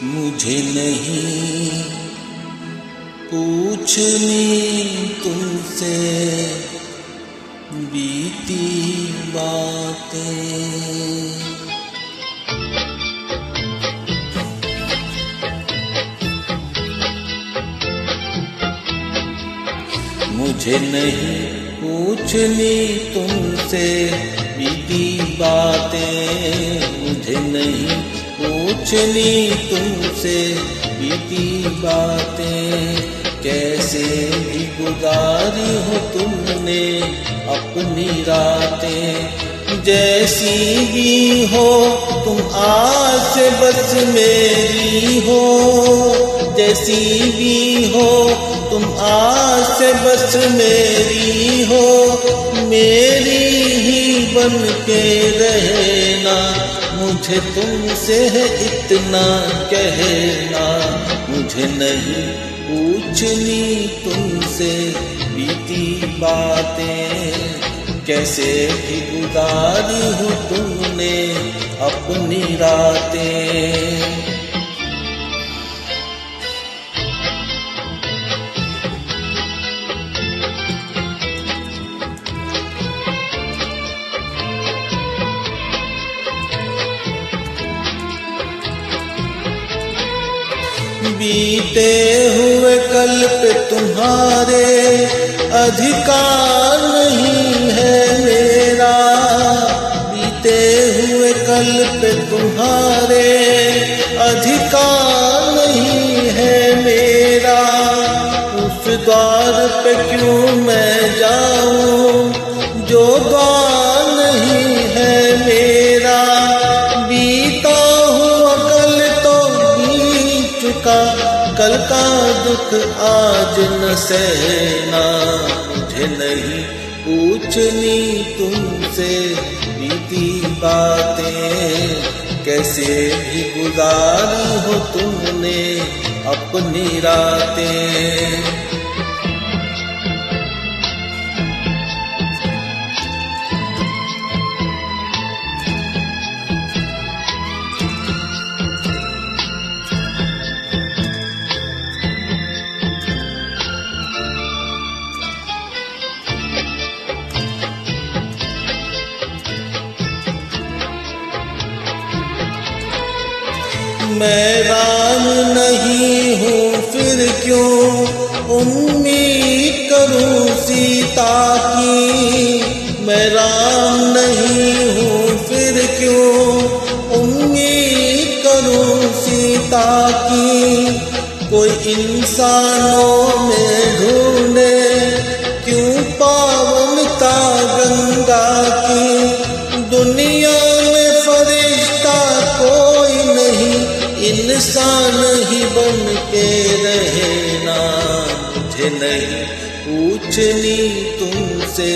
मुझे नहीं पूछनी तुमसे बीती बातें। मुझे नहीं पूछनी तुमसे बीती बातें। मुझे नहीं पूछनी तुमसे बीती बातें। कैसे भी गुजारी हो तुमने अपनी रातें। जैसी भी हो तुम आज से बस मेरी हो। जैसी भी हो तुम आज से बस मेरी हो। मेरी ही बन के रहना, मुझे तुमसे है इतना कहना। मुझे नहीं पूछनी तुमसे बीती बातें। कैसे भी गुजारी हो तुमने अपनी रातें। बीते हुए कल पे तुम्हारे अधिकार नहीं है मेरा। बीते हुए कल पे तुम्हारे अधिकार नहीं है मेरा। उस द्वार पे क्यों मैं जाऊं जो द्वार नहीं है मेरा। बीता हुआ कल तो बीत चुका, कल का दुख आज न सहना। मुझे नहीं पूछनी तुमसे बीती बातें। कैसे भी गुजारी हो तुमने अपनी रातें। मैं राम नहीं हूँ फिर क्यों उम्मीद करूँ सीता की। मैं राम नहीं हूँ फिर क्यों उम्मीद करूँ सीता की। कोई इंसानों में ढूंढे क्यों पावनता गंगा की। दुनिया में फरिश्ता कोई नहीं, इंसान ही बन के रहना। मुझे नहीं पूछनी तुमसे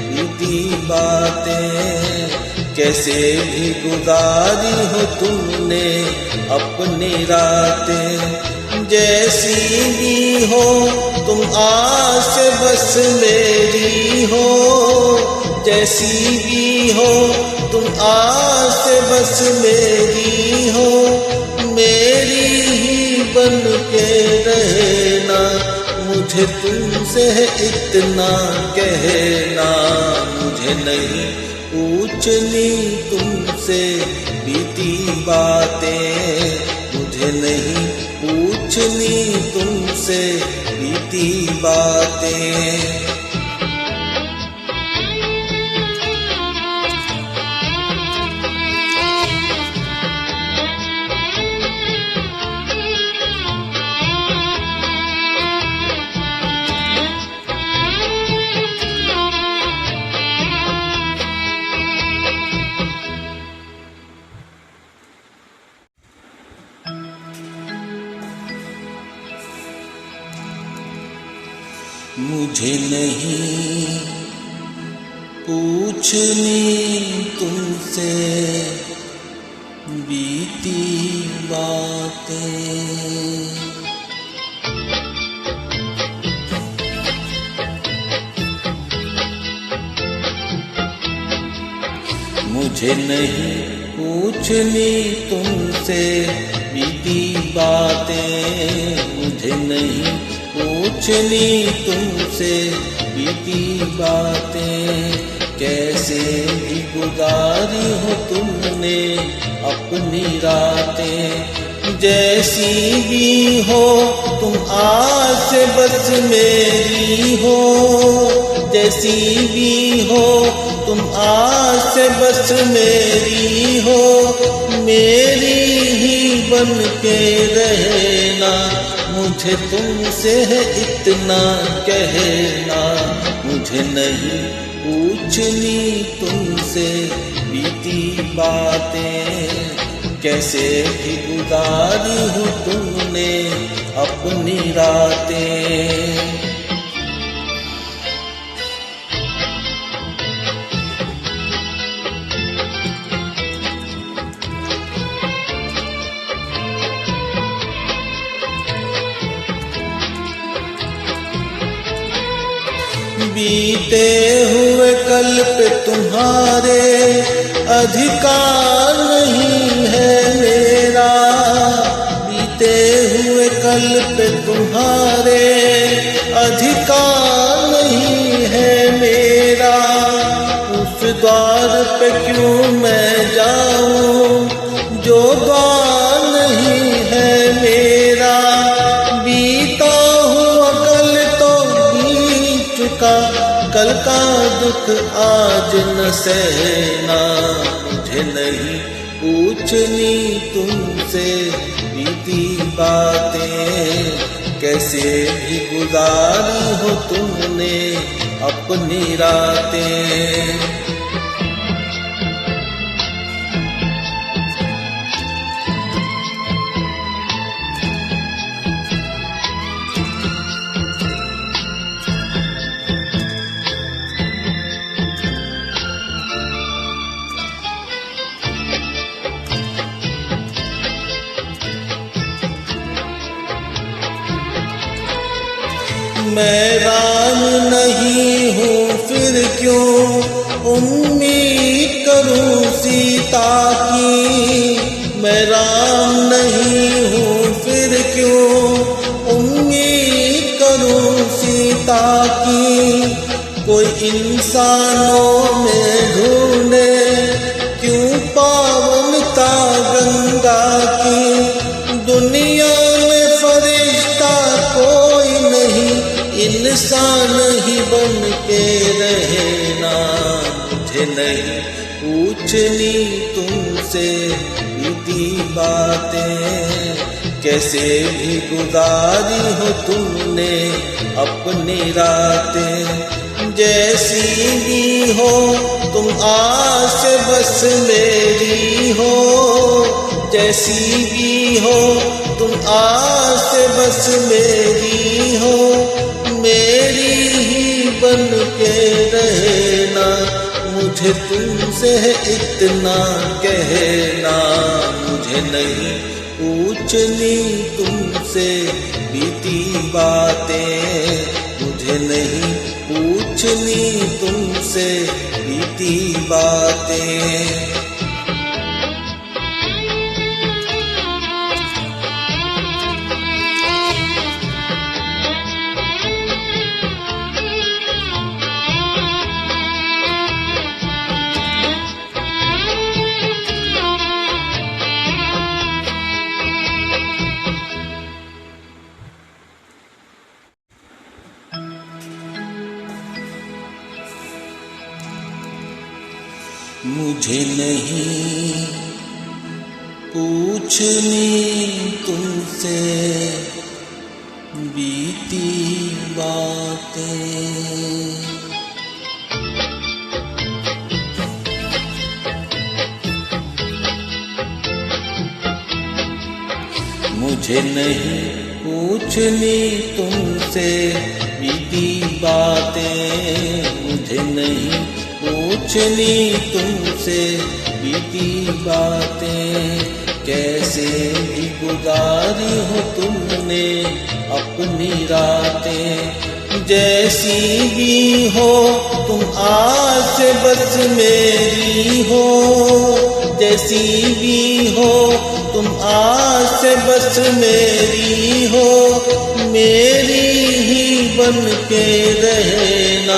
बीती बातें। कैसे भी गुजारी हो तुमने अपनी रातें। जैसी भी हो तुम आज से बस मेरी हो। जैसी भी हो तुम आज से बस मेरी हो। मेरी ही बन के रहना, मुझे तुमसे है इतना कहना। मुझे नहीं पूछनी तुमसे बीती बातें। मुझे नहीं पूछनी तुमसे बीती बातें। मुझे नहीं पूछनी तुमसे बीती बातें। मुझे नहीं पूछनी तुमसे बीती बातें, मुझे नहीं पूछनी तुमसे बीती बातें। कैसे भी गुजारी हो तुमने अपनी रातें, जैसी भी हो तुम आस बस मेरी हो, जैसी भी हो तुम आस बस मेरी हो। मेरी ही बन के रहना, मुझे तुमसे है इतना कहना। मुझे नहीं पूछनी तुमसे बीती बातें, कैसे भी गुजारी हो तुमने अपनी रातें। बीते हुए कल पे तुम्हारे अधिकार नहीं है मेरा, बीते हुए कल पे तुम्हारे अधिकार नहीं है मेरा। उस द्वार पे क्यों मैं जाऊं जो द्वार नहीं है मेरा। बीता हुआ कल तो बीत चुका, कल का दुख आज न सहना। मुझे नहीं पूछनी तुमसे बीती बातें, कैसे भी गुजारी हो तुमने अपनी रातें। मैं राम नहीं हूँ फिर क्यों उम्मीद करूँ सीता की। मैं राम नहीं हूँ फिर क्यों उम्मीद करूँ सीता की। कोई इंसानों में ढूंढे क्यों पावनता गंगा की। दुनिया में फरिश्ता कोई नहीं, इंसान ही बन के रहना। मुझे नहीं पूछनी तुमसे बीती बातें, कैसे भी गुजारी हो तुमने अपनी रातें। जैसी भी हो तुम आस बस मेरी हो, जैसी भी हो तुम आस बस मेरी हो। मेरी ही बन के रहना, मुझे तुमसे है इतना कहना। मुझे नहीं पूछनी तुमसे बीती बातें, मुझे नहीं पूछनी तुमसे बीती बातें। मुझे नहीं पूछनी तुमसे बीती बातें। मुझे नहीं पूछनी तुमसे बीती बातें, मुझे नहीं पूछनी तुमसे बीती बातें। कैसे भी गुजारी हो तुमने अपनी रातें। जैसी भी हो तुम आस बस मेरी हो, जैसी भी हो तुम आस बस मेरी हो, मेरी ही बन के रहना,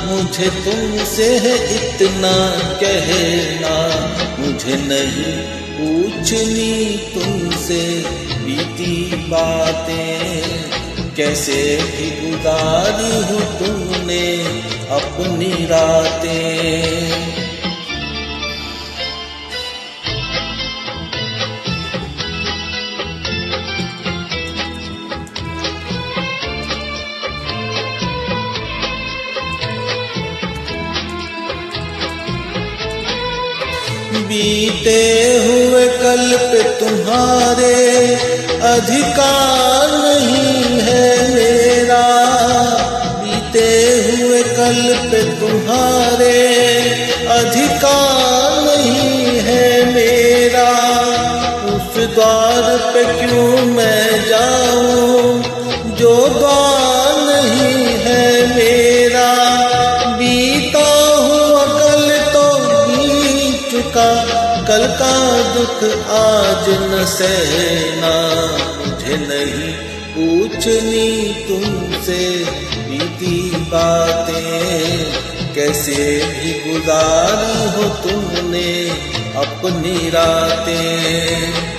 मुझे तुमसे है इतना कहना। मुझे नहीं पूछनी तुमसे बीती बातें, कैसे भी गुजारी हो तुमने अपनी रातें। बीते हुए कल पे तुम्हारे अधिकार नहीं है मेरा, बीते हुए कल पे तुम्हारे अधिकार नहीं है मेरा। उस द्वार पे क्यों मैं जाऊं जो द्वार नहीं है मेरा। बीता हुआ कल तो बीत चुका, कल का दुख आज न सहना। मुझे नहीं पूछनी तुमसे बीती बातें, कैसे भी गुजारी हो तुमने अपनी रातें।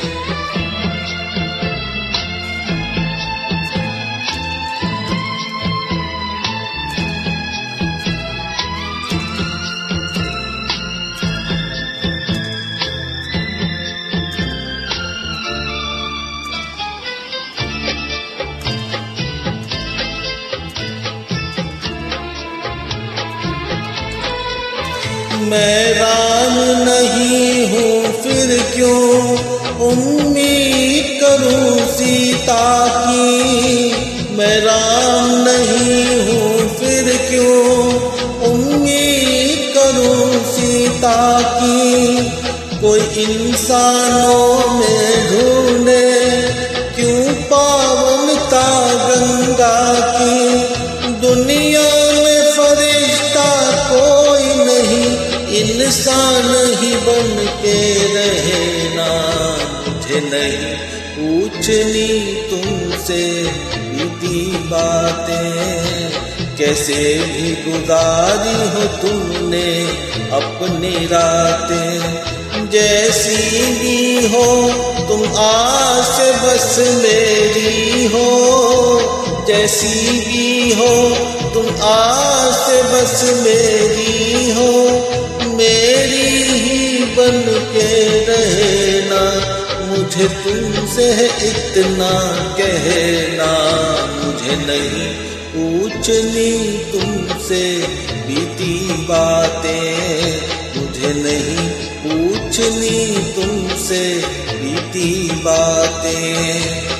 मैं राम नहीं हूँ फिर क्यों उम्मीद करूँ सीता की। मैं राम नहीं हूँ फिर क्यों उम्मीद करूँ सीता की। कोई इंसानों में ढूंढे क्यों पावनता गंगा की। दुनिया में फरिश्ता कोई नहीं, इंसान ही बन के रहना। मुझे नहीं पूछनी तुमसे बीती बातें, कैसे भी गुजारी हो तुमने अपनी रातें। जैसी भी हो तुम आस बस मेरी हो, जैसी भी हो तुम आस बस मेरी हो, मेरी ही बन के रहना। मुझे तुमसे है इतना कहना। मुझे नहीं पूछनी तुमसे बीती बातें, मुझे नहीं पूछनी तुमसे बीती बातें।